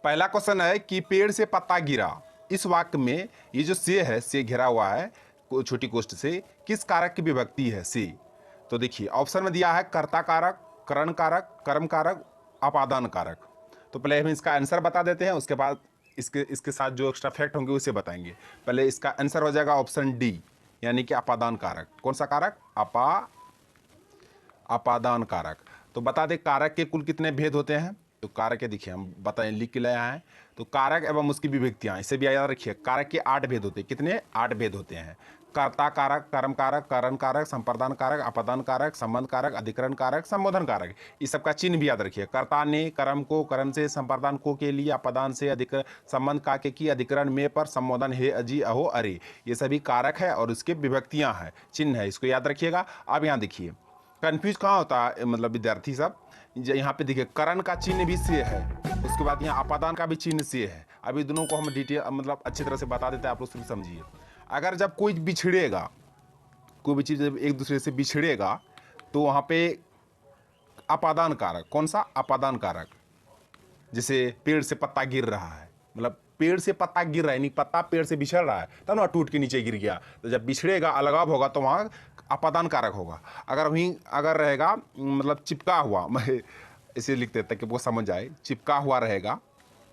पहला क्वेश्चन है कि पेड़ से पत्ता गिरा। इस वाक्य में ये जो से है, से घिरा हुआ है छोटी कोष्ठ से, किस कारक की विभक्ति है से? तो देखिए ऑप्शन में दिया है कर्ता कारक, करण कारक, कर्म कारक, अपादान कारक। तो पहले हम इसका आंसर बता देते हैं, उसके बाद इसके साथ जो एक्स्ट्रा फैक्ट होंगे उसे बताएंगे। पहले इसका आंसर हो जाएगा ऑप्शन डी, यानी कि अपादान कारक। कौन सा कारक? अपादान कारक। तो बता दें कारक के कुल कितने भेद होते हैं। तो कारक के देखिए हम बताएं, लिख के लाया है। तो कारक एवं उसकी विभक्तियां, इसे भी याद रखिए। कारक के 8 भेद होते हैं। कितने? 8 भेद होते हैं। कर्ता कारक, कर्म कारक, करण कारक, संप्रदान कारक, अपादान कारक, संबंध कारक, अधिकरण कारक, संबोधन कारक। इस सबका चिन्ह भी याद रखिए। कर्ता ने कर्म को, कर्म से, संप्रदान को के लिए, अपादान से, अधिकरण, संबंध का के की, अधिकरण में, पर, संबोधन हे, अजी, अहो, अरे, ये सभी कारक है और उसके विभक्तियां हैं, चिन्ह है, इसको याद रखिएगा। अब यहाँ देखिए कंफ्यूज कहाँ होता है मतलब विद्यार्थी सब, यहाँ पे देखिए करण का चिन्ह भी से है, उसके बाद यहाँ अपादान का भी चिन्ह से है। अभी दोनों को हम डिटेल मतलब अच्छी तरह से बता देते हैं, आप लोग समझिए। अगर जब कोई बिछड़ेगा, कोई भी चीज़ जब एक दूसरे से बिछड़ेगा तो वहाँ पे अपादान कारक, कौन सा? अपादान कारक। जैसे पेड़ से पत्ता गिर रहा है, मतलब पेड़ से पत्ता गिर रहा है, यानी पत्ता पेड़ से बिछड़ रहा है तब ना टूट के नीचे गिर गया। तो जब बिछड़ेगा, अलगाव होगा तो वहाँ अपादान कारक होगा। अगर वहीं अगर रहेगा मतलब चिपका हुआ, मैं इसे लिख देता कि वो समझ आए, चिपका हुआ रहेगा,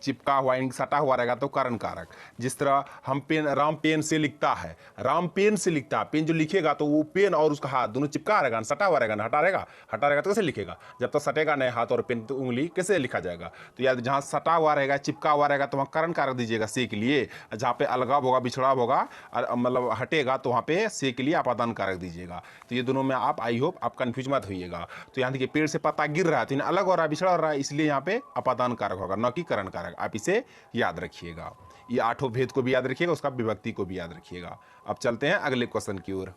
चिपका हुआ यानी सटा हुआ रहेगा तो करण कारक। जिस तरह हम पेन, राम पेन से लिखता है, राम पेन से लिखता है, पेन जो लिखेगा तो वो पेन और उसका हाथ दोनों चिपका रहेगा, सटा हुआ रहेगा ना, हटा रहेगा तो कैसे लिखेगा? जब तक सटेगा नहीं हाथ और पेन तो उंगली कैसे लिखा जाएगा? तो यार जहाँ सटा हुआ रहेगा, चिपका हुआ रहेगा तो वहाँ करण कारक दीजिएगा से के लिए। जहाँ पे अलगाव होगा, बिछड़ाव होगा, मतलब हटेगा तो वहाँ पे से के लिए अपादान कारक दीजिएगा। तो ये दोनों में आप, आई होप आप कन्फ्यूज मत होइएगा। तो यहाँ देखिए पेड़ से पत्ता गिर रहा है तो अलग हो रहा है, बिछड़ा हो रहा है, इसलिए यहाँ पे अपादान कारक होगा, न कि करण कारक। आप इसे याद रखिएगा। ये 8 भेद को भी याद रखिएगा, उसका विभक्ति को भी याद रखिएगा। अब चलते हैं अगले क्वेश्चन की ओर।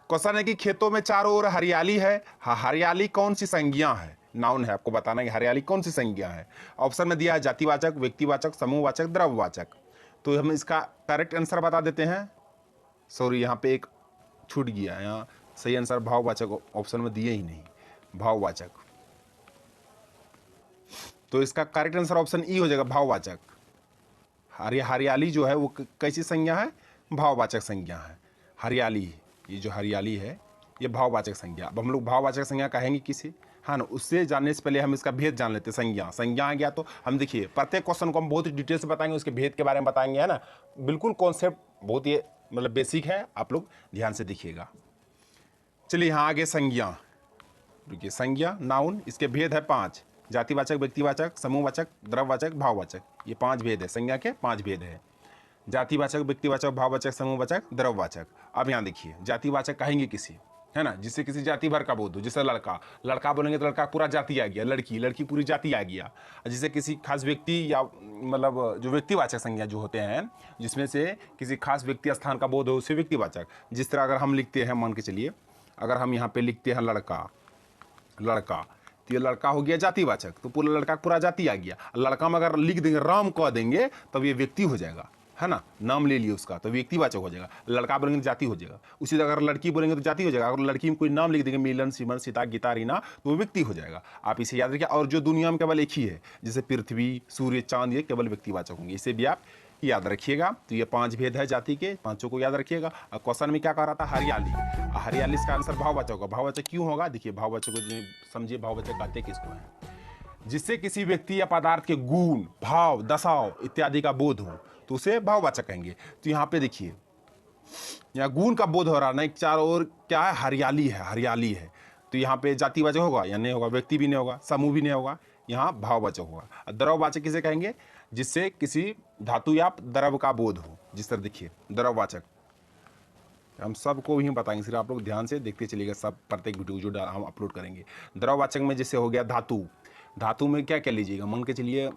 क्वेश्चन है कि खेतों में चारों ओर हरियाली है, हरियाली कौन सी संज्ञा है? नाउन है, आपको बताना है कि हरियाली कौन सी संज्ञा है। ऑप्शन में दिया है जातिवाचक, व्यक्तिवाचक, समूहवाचक, द्रव्यवाचक। तो हम इसका करेक्ट आंसर बता देते हैं। सॉरी यहाँ पे एक छूट गया, यहाँ सही आंसर भाववाचक ऑप्शन में दिए ही नहीं, भाववाचक। तो इसका करेक्ट आंसर ऑप्शन ई हो जाएगा, भाववाचक। हरियाली जो है वो कैसी संज्ञा है? भाववाचक संज्ञा है। हरियाली, ये जो हरियाली है ये भाववाचक संज्ञा। अब हम लोग भाववाचक संज्ञा कहेंगे किसे, हाँ ना, उससे जानने से पहले हम इसका भेद जान लेते हैं। संज्ञा आ गया तो हम देखिए प्रत्येक क्वेश्चन को हम बहुत ही डिटेल से बताएंगे, उसके भेद के बारे में बताएंगे, है ना। बिल्कुल कॉन्सेप्ट बहुत ही मतलब बेसिक है, आप लोग ध्यान से देखिएगा। चलिए यहाँ आगे संज्ञा, रुकिए, संज्ञा नाउन, इसके भेद है 5, जातिवाचक, व्यक्तिवाचक, समूहवाचक, द्रव्यवाचक, भाववाचक। ये 5 भेद है, संज्ञा के 5 भेद है। जातिवाचक, व्यक्तिवाचक, भाववाचक, समूहवाचक, द्रव्यवाचक। अब यहाँ देखिए जातिवाचक कहेंगे किसी, है ना, जिससे किसी जाति भर का बोध हो। जैसे लड़का बोलेंगे तो लड़का पूरा जाति आ गया, लड़की पूरी जाति आ गया। जिसे किसी खास व्यक्ति या मतलब जो व्यक्तिवाचक संज्ञा जो होते हैं, जिसमें से किसी खास व्यक्ति स्थान का बोध हो, उसे व्यक्तिवाचक। जिस तरह अगर हम लिखते हैं, मान के चलिए अगर हम यहाँ पे लिखते हैं लड़का, तो ये लड़का हो गया जातिवाचक, तो पूरा लड़का पूरा जाति आ गया। लड़का में अगर लिख देंगे, राम कह देंगे, तब ये व्यक्ति हो जाएगा, है ना, नाम ले लिए उसका, तो व्यक्तिवाचक हो जाएगा। लड़का बोलेंगे तो जाति हो जाएगा। उसी तरह अगर लड़की बोलेंगे तो जाति हो जाएगा। अगर लड़की में कोई नाम लिख देंगे, मिलन, सिमरन, सीता, गीता, रीना, तो वो व्यक्ति हो जाएगा। आप इसे याद रखिए। और जो दुनिया में केवल एक ही है, जैसे पृथ्वी, सूर्य, चांद, ये केवल व्यक्तिवाचक होंगे, इसे भी आप याद रखिएगा। तो ये 5 भेद है जाति के, 5 को याद रखिएगा। और क्वेश्चन में क्या कह रहा था? हरियाली इसका आंसर भाववाचक होगा। भाववाचक क्यों होगा? देखिए भाववाचक को समझिए, भाववाचक कहते किसको है? जिससे किसी व्यक्ति या पदार्थ के गुण, भाव, दशाओं इत्यादि का बोध हो तो उसे भाववाचक कहेंगे। तो यहाँ पे देखिए यहाँ गुण का बोध हो रहा है, चारों ओर क्या है? हरियाली है। तो यहाँ पे जातिवाचक होगा या नहीं होगा? व्यक्ति भी नहीं होगा, समूह भी नहीं होगा, यहाँ भाववाचक होगा। द्रव्यवाचक किसे कहेंगे? जिससे किसी धातु या द्रव्य का बोध हो। जिस तरह देखिए द्रव्यवाचक, हम सबको ही बताएंगे, सिर्फ आप लोग ध्यान से देखते चलिएगा, सब प्रत्येक वीडियो जो हम अपलोड करेंगे। द्रव्यवाचक में जैसे हो गया धातु में क्या क्या लीजिएगा, मान के चलिए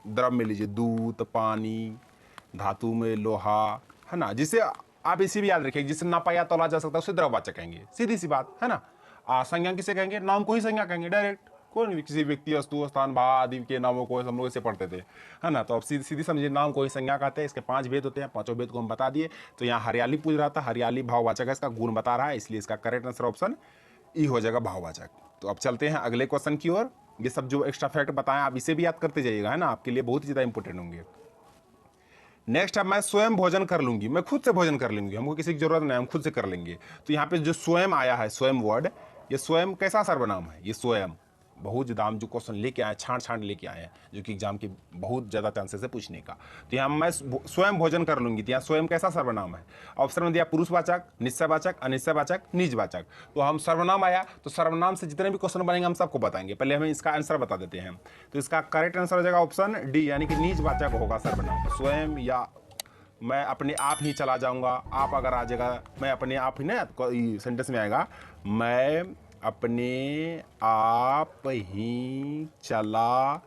द्रव में लीजिए दूध, पानी, धातु में लोहा, है ना। जिसे आप इसी भी याद रखिए, जिसे नापा या तोला जा सकता है उसे द्रव्यवाचक कहेंगे, सीधी सी बात है ना। संज्ञा किसे कहेंगे? नाम को ही संज्ञा कहेंगे डायरेक्ट। कोई भी किसी व्यक्ति, वस्तु, स्थान, भाव आदि के नामों को हम लोग इसे पढ़ते थे, है ना। तो अब सीधी समझिए, नाम को ही संज्ञा कहते हैं। इसके 5 भेद होते हैं, 5 भेद को हम बता दिए। तो यहाँ हरियाली पूछ रहा था, हरियाली भाववाचक है, इसका गुण बता रहा है, इसलिए इसका करेक्ट आंसर ऑप्शन ई हो जाएगा, भाववाचक। तो अब चलते हैं अगले क्वेश्चन की ओर। ये सब जो एक्स्ट्रा फैक्ट बताएं आप इसे भी याद करते जाइएगा, है ना, आपके लिए बहुत ही ज़्यादा इंपॉर्टेंट होंगे। नेक्स्ट है मैं स्वयं भोजन कर लूंगी, मैं खुद से भोजन कर लूंगी, हमको किसी की जरूरत नहीं, हम खुद से कर लेंगे। तो यहाँ पे जो स्वयं आया है, स्वयं वर्ड, ये स्वयं कैसा सर्वनाम है? ये स्वयं बहुत ज़्यादा हम जो क्वेश्चन लेके आए, छांट छांट लेके आए हैं, जो कि एग्जाम के बहुत ज़्यादा चांसेस है पूछने का। तो यहाँ मैं स्वयं भोजन कर लूंगी, तो यहाँ स्वयं कैसा सर्वनाम है? ऑप्शन में दिया पुरुषवाचक, निश्चयवाचक, अनिश्चयवाचक, निजवाचक। तो हम सर्वनाम आया तो सर्वनाम से जितने भी क्वेश्चन बनेंगे हम सबको बताएंगे। पहले हमें इसका आंसर बता देते हैं। तो इसका करेक्ट आंसर हो जाएगा ऑप्शन डी, यानी कि निजवाचक होगा सर्वनाम। स्वयं या मैं अपने आप ही चला जाऊंगा, आप अगर आ जाएगा, मैं अपने आप ही ना सेंटेंस में आएगा, मैं अपने आप ही चला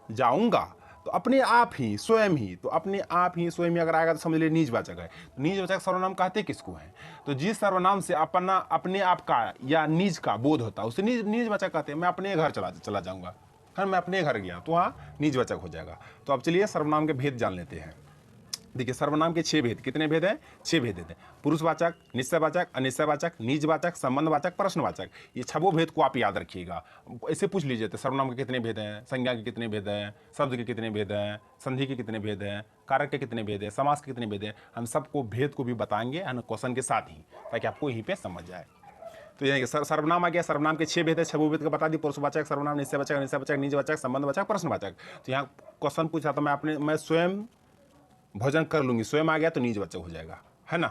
जाऊंगा। तो अपने आप ही, स्वयं ही, तो अपने आप ही स्वयं ही अगर आएगा तो समझ लीजिए निजवाचक है। तो निजवाचक सर्वनाम कहते किसको है? तो जिस सर्वनाम से अपने आप का या निज का बोध होता है उसे निजवाचक कहते हैं। मैं अपने घर चला जाऊंगा, है, मैं अपने घर गया, तो वहाँ निजवाचक हो जाएगा। तो अब चलिए सर्वनाम के भेद जान लेते हैं। देखिए सर्वनाम के 6 भेद, कितने भेद हैं? 6 भेद हैं। पुरुषवाचक, निश्चयवाचक, अनिश्चयवाचक, निजवाचक, संबंधवाचक, प्रश्नवाचक। ये 6 भेद को आप याद रखिएगा। ऐसे पूछ लीजिए तो सर्वनाम के कितने भेद हैं, संज्ञा के कितने भेद हैं, शब्द के कितने भेद हैं, संधि के कितने भेद हैं, कारक के कितने भेद हैं, समास के कितने भेद हैं, हम सबको भेद को भी बताएंगे क्वेश्चन के साथ ही, ताकि आपको यहीं पर समझ जाए। तो यानी कि सर्वनाम आ गया, सर्वनाम के 6 भेद है, 6 भेद का बता दी, पुरुषवाचक सर्वनाम, निश्चयवाचक, अनिश्चयवाचक, निजवाचक, संबंधवाचक, प्रश्नवाचक। तो यहाँ क्वेश्चन पूछा तो मैं स्वयं भोजन कर लूंगी, स्वयं आ गया तो निजवाचक हो जाएगा, है ना।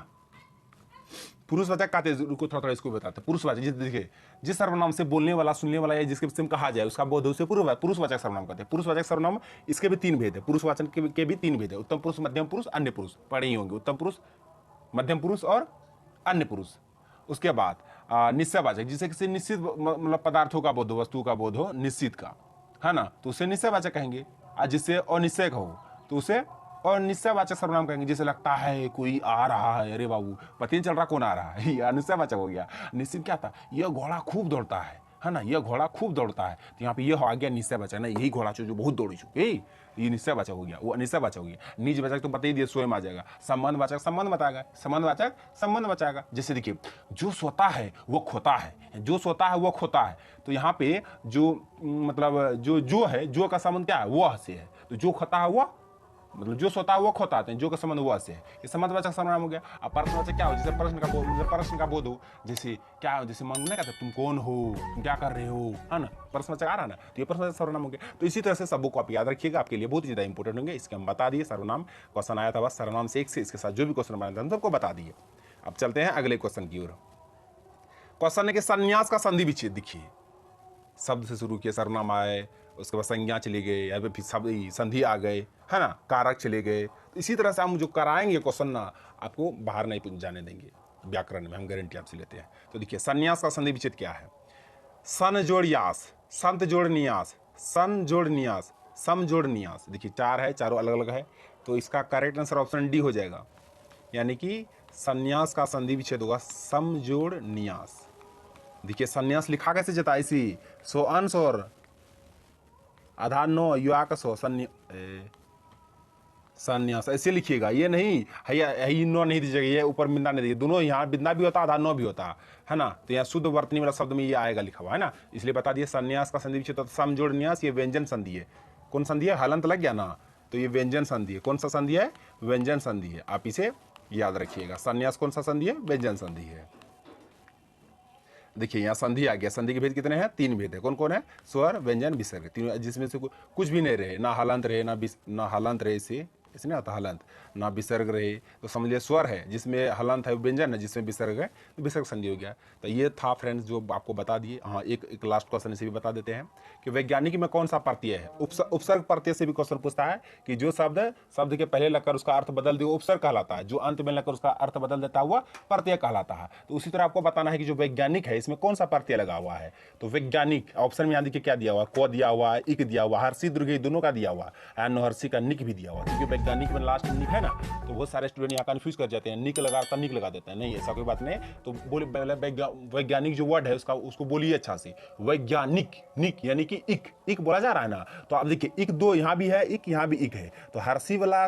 पुरुषवाचक कहते हैं, रुको थोड़ा इसको बताते हैं। पुरुषवाचक देखिए जिस सर्वनाम से बोलने वाला, सुनने वाला या जिसके विषय में कहा जाए उसका बोध उसे पुरुषवाचक सर्वनाम कहते हैं। पुरुषवाचक सर्वनाम इसके भी 3 भेद है, पुरुषवाचक के भी 3 भेद है, उत्तम पुरुष, मध्यम पुरुष, अन्य पुरुष। पढ़े ही होंगे, उत्तम पुरुष, मध्यम पुरुष और अन्य पुरुष। उसके बाद निश्चयवाचक, जिसे किसी निश्चित मतलब पदार्थों का बोध हो, वस्तु का बोध हो, निश्चित का, है ना, तो उसे निश्चयवाचक कहेंगे। और जिससे अनिश्चय का हो तो उसे और निश्चयवाचक सर्वनाम कहेंगे। जैसे लगता है कोई आ रहा है, अरे बाबू पता नहीं चल रहा कौन आ रहा है, ये अनिश्चयवाचक हो गया। निश्चित क्या था? यह घोड़ा खूब दौड़ता है ना, यह घोड़ा खूब दौड़ता है, तो यहाँ पे यह आ गया निश्चयवाचक ना, यही घोड़ा जो बहुत दौड़ी चुके, ये निश्चयवाचक हो गया, वो अनिश्चयवाचक हो गया। निजवाचक तो बता ही दिया, स्वयं आ जाएगा। संबंधवाचक संबंध बताएगा, संबंधवाचक संबंध बताएगा। जैसे देखिए जो सोता है वो खोता है, जो सोता है वो खोता है, तो यहाँ पे जो मतलब जो है, जो का संबंध क्या है? वह से है। तो जो खोता है वो मतलब जो सोता है वो खोता है, जो का संबंध वो से है, ये संबंधवाचक सर्वनाम हो गया। अब प्रश्नवाचक क्या हो? जैसे प्रश्न का बोध हो, जैसे क्या हो, जैसे मांगने का तुम कौन हो, तुम क्या कर रहे हो, है ना, प्रश्नवाचक आ रहा है ना, तो ये प्रश्नवाचक सर्वनाम हो गया। तो इसी तरह से सबको आप याद रखिएगा, आपके लिए बहुत ही ज्यादा इंपॉर्टेंट होंगे। इसके हम बता दिए, सर्वनाम क्वेश्चन आया था बस, सर्वनाम से एक से इसके साथ जो भी क्वेश्चन बनाया था हम सबको बता दिए। अब चलते हैं अगले क्वेश्चन की ओर। क्वेश्चन है कि संन्यास का संधि विच्छेद। देखिए शब्द से शुरू किया, सर्वनाम आए, उसके बाद संज्ञा चली गई, या फिर शब्द संधि आ गए, है ना, कारक चले गए। तो इसी तरह से हम जो कराएंगे क्वेश्चन ना, आपको बाहर नहीं जाने देंगे व्याकरण में, हम गारंटी आपसे लेते हैं। तो देखिए संन्यास का संधि विच्छेद क्या है? सन जोड़ यास, संत जोड़ नियास, सन जोड़ नियास, सम जोड़ नियास। देखिए 4 है, चारों अलग अलग है, तो इसका करेक्ट आंसर ऑप्शन डी हो जाएगा, यानी कि संन्यास का संधि विच्छेद होगा सम जोड़ नियास। देखिए संन्यास लिखा कैसे जाता है? इसी सो अंश और आधार नो युवाकसो संन्यास ऐसे लिखिएगा, ये नहीं है नो नहीं दीजिएगा, ये ऊपर बिंदा नहीं दीजिए, दोनों यहाँ बिंदा भी होता है, आधार नो भी होता है ना। तो यहाँ शुद्ध वर्तनी वाला शब्द में ये आएगा लिखा हुआ, है ना, इसलिए बता दिए। संन्यास का संधि विच्छेद सम जोड़ न्यास, ये व्यंजन संधि है। कौन संधि है? हलंत लग गया ना, तो ये व्यंजन संधि है। कौन सा संधि है? व्यंजन संधि है, आप इसे याद रखिएगा। संन्यास कौन सा संधि है? व्यंजन संधि है। देखिए यहाँ संधि आ गया, संधि के भेद कितने हैं? 3 भेद है। कौन कौन है? स्वर, व्यंजन, विसर्ग, तीनों, जिसमें से कुछ भी नहीं रहे, ना हलंत रहे, ना हलंत रहे, इसमें आता हलंत, ना विसर्ग रहे, तो समझ लिया स्वर है, जिसमें हलंत है व्यंजन है, जिसमें विसर्ग है तो विसर्ग संधि हो गया। तो ये था फ्रेंड्स जो आपको बता दिए। हाँ एक लास्ट क्वेश्चन इसे भी बता देते हैं कि वैज्ञानिक में कौन सा प्रत्यय है? उपसर्ग प्रत्यय से भी क्वेश्चन पूछता है कि जो शब्द के पहले लगकर उसका अर्थ बदल दे वो उपसर्ग कहलाता है, जो अंत में लगकर उसका अर्थ बदल देता है वह प्रत्यय कहलाता है। तो उसी तरह आपको बताना है कि जो वैज्ञानिक है इसमें कौन सा प्रत्यय लगा हुआ है। तो वैज्ञानिक ऑप्शन में यहाँ देखिए क्या दिया हुआ है, क दिया हुआ है, इक दिया हुआ, हर्षी दीर्घ दोनों का दिया हुआ है, नहर्षी का निक भी दिया हुआ, क्योंकि वैज्ञानिक में लास्ट निक है ना, तो बहुत सारे स्टूडेंट यहाँ कंफ्यूज कर जाते हैं, निक लगा निक लगा देते हैं। नहीं ऐसा कोई बात नहीं। तो बोले वैज्ञानिक जो वर्ड है उसको बोलिए अच्छा से, वैज्ञानिक, निक यानी कि इक बोला जा रहा है ना। तो आप देखिए इक 2 यहाँ भी है, इक यहाँ भी इक है, तो हर्षी वाला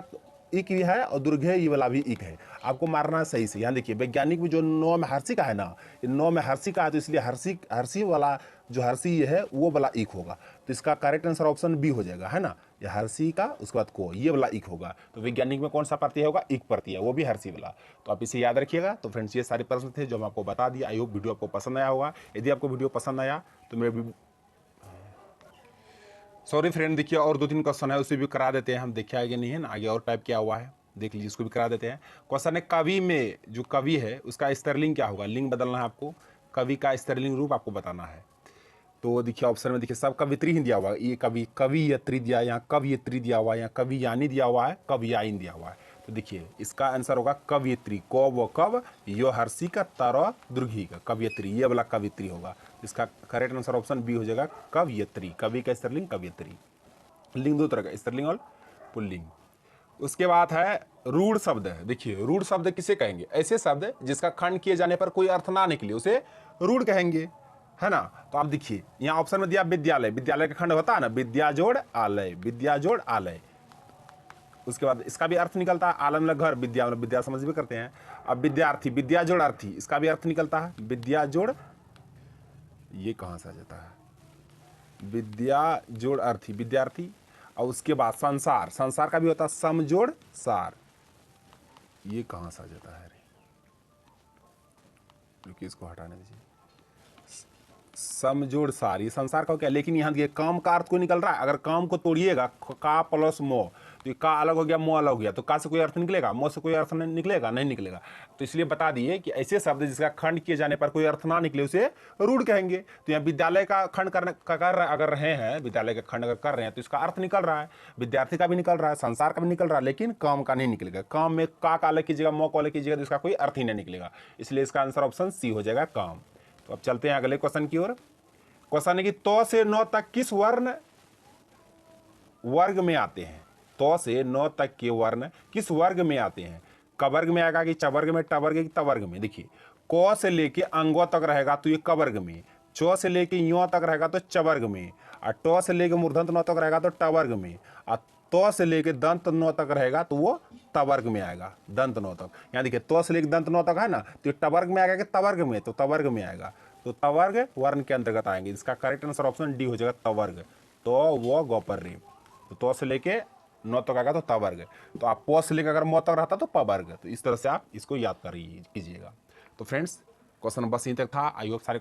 इक भी है और दुर्घेय ये वाला भी इक है, आपको मारना है सही से। यहाँ देखिए वैज्ञानिक में जो नौ में हर्षी का है ना, ये नौ में हर्षी का है, तो इसलिए हर्षी हर्षी वाला जो हर्षी ये है वो वाला इक होगा। तो इसका करेक्ट आंसर ऑप्शन बी हो जाएगा, है ना। ये हर्षी का, उसके बाद को ये वाला इक होगा। तो वैज्ञानिक में कौन सा प्रत्यय होगा? इक प्रत्यय, वो भी हर्षी वाला। तो आप इसे याद रखिएगा। तो फ्रेंड्स ये सारे प्रश्न थे जो मैं आपको बता दिया। आई होप वीडियो आपको पसंद आया होगा। यदि आपको वीडियो पसंद आया तो मेरे सॉरी फ्रेंड, देखिए और 2-3 क्वेश्चन है, उसे भी करा देते हैं हम। देखिए आगे नहीं है ना, आगे और टाइप किया हुआ है, देख लीजिए, उसको भी करा देते हैं। क्वेश्चन है कवि में, जो कवि है उसका स्त्रीलिंग क्या होगा? लिंग बदलना है आपको, कवि का स्त्रीलिंग रूप आपको बताना है। तो देखिए ऑप्शन में देखिए सब कवित्री ही दिया हुआ है। ये कवि कवियत्री दिया, यहाँ कवियत्री दिया हुआ है, यहाँ कवियानी दिया हुआ है, कवियाइन दिया हुआ है। तो देखिए इसका आंसर होगा कवियत्री। क व कव यो हर्षी का तर दुर्घी का, कवियत्री, ये वाला कवित्री होगा। इसका करेक्ट आंसर ऑप्शन बी हो जाएगा कवियत्री। कवि का स्त्रीलिंग कवियत्री। लिंग दो तरह का, स्त्रीलिंग और पुल्लिंग। उसके बाद है रूढ़ शब्द है। देखिए रूढ़ शब्द किसे कहेंगे? ऐसे शब्द जिसका खंड किए जाने पर कोई अर्थ ना निकले उसे रूढ़ कहेंगे, है ना। तो आप देखिए यहाँ ऑप्शन में दिया विद्यालय, विद्यालय का खंड होता है ना, विद्या जोड़ आलय, विद्या जोड़ आलय। उसके बाद इसका भी अर्थ निकलता है, आलम मतलब घर, विद्या मतलब विद्या समझ भी करते हैं। अब विद्यार्थी, विद्या जोड़ अर्थी, इसका भी अर्थ निकलता है विद्या जोड़, ये कहाँ से आ जाता है? विद्या जोड़ अर्थी, विद्यार्थी। और उसके बाद संसार, संसार का भी होता है समजोड़ सार, ये कहाँ से आ जाता है? क्योंकि इसको हटाने दीजिए, समजोड़ सार, ये संसार का क्या? लेकिन यहाँ देखिए काम का अर्थ कोई निकल रहा है। अगर काम को तोड़िएगा, का प्लस मो, तो का अलग हो गया, मो अलग हो गया, तो का से कोई अर्थ निकलेगा? मो से कोई अर्थ नहीं निकलेगा, नहीं निकलेगा। तो इसलिए बता दिए कि ऐसे शब्द जिसका खंड किए जाने पर कोई अर्थ ना निकले उसे रूढ़ कहेंगे। तो यहाँ विद्यालय का खंड अगर रहे हैं, विद्यालय का खंड अगर कर रहे हैं तो इसका अर्थ निकल रहा है, विद्यार्थी का भी निकल रहा है, संसार का भी निकल रहा है, लेकिन काम का नहीं निकलेगा। काम में का अलग कीजिएगा, मो को अलग कीजिएगा, तो इसका कोई अर्थ ही नहीं निकलेगा। इसलिए इसका आंसर ऑप्शन सी हो जाएगा काम। तो अब चलते हैं अगले क्वेश्चन की ओर। क्वेश्चन है कि तो से नौ तक किस वर्ण वर्ग में आते हैं? तो से नौ तक के वर्ण किस वर्ग में आते हैं? क वर्ग में आएगा कि च वर्ग में, ट वर्ग की त वर्ग में? देखिए क से लेके अंगों तक रहेगा तो ये क वर्ग में, च से लेके यो तक रहेगा तो च वर्ग में, और ट से लेके मूर्धन्य नौ तक रहेगा तो ट वर्ग में, और तो से लेके दंत नौ तक रहेगा तो वो त वर्ग में आएगा, दंत नौ तक। यहाँ देखिए तो से लेके दंत नौ तक है ना, तो ट वर्ग में आएगा कि त वर्ग में? तो त वर्ग में आएगा। तो त वर्ग वर्ण के अंतर्गत आएंगे। इसका करेक्ट आंसर ऑप्शन डी हो जाएगा त वर्ग। तो वो गोपर रे, तो से लेके नौ तक आएगा तो त वर्ग। तो आप प से लेकर अगर मौ तक रहता तो प वर्ग। तो इस तरह से आप इसको याद कीजिएगा। तो फ्रेंड्स क्वेश्चन बस यहीं तक था। आई होप सारे